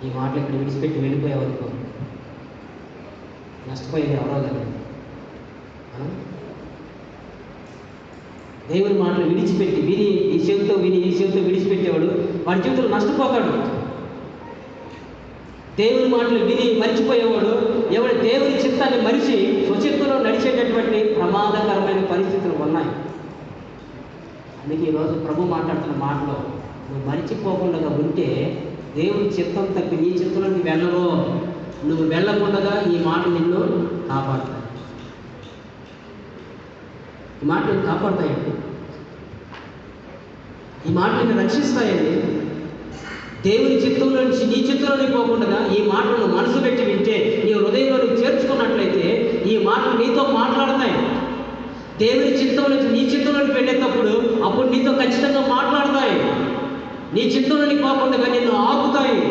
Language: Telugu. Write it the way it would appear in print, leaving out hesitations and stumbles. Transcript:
ఈ మాటలు ఇక్కడ విడిచిపెట్టి వెళ్ళిపోయావు అనుకో, నష్టపోయేది ఎవరో కదా. దేవుని మాటలు విడిచిపెట్టి విని ఈ చెవితో విని ఈ చెవితో విడిచిపెట్టేవాడు వాడి జీవితంలో నష్టపోతాడు. దేవుని మాటలు విని మరిచిపోయేవాడు, ఎవడు దేవుని చిత్తాన్ని మరిచి స్వచిత్తంలో నడిచేటటువంటి ప్రమాదకరమైన పరిస్థితులు ఉన్నాయి. అందుకే ఈరోజు ప్రభు మాట్లాడుతున్న మాటలో నువ్వు మరిచిపోకుండా ఉంటే దేవుని చిత్తం తప్పి నీ చిత్తంలోకి వెళ్ళరు. నువ్వు వెళ్ళకుండా ఈ మాట నిన్ను కాపాడుతాయి. ఈ మాట నిన్ను కాపాడుతాయండి. ఈ మాట నిన్ను రక్షిస్తాయండి. దేవుని చిత్తంలో నుంచి నీ చిత్తంలోకి పోకుండా ఈ మాటలను మనసు పెట్టి వింటే, నీ హృదయంలోకి చేర్చుకున్నట్లయితే ఈ మాటలు నీతో మాట్లాడతాయి. దేవుని చిత్తం నుంచి నీ చిత్తంలోకి వెళ్ళేటప్పుడు అప్పుడు నీతో ఖచ్చితంగా మాట్లాడతాయి. నీ చిత్తంలోకి పోకుండా నిన్ను ఆపుతాయి.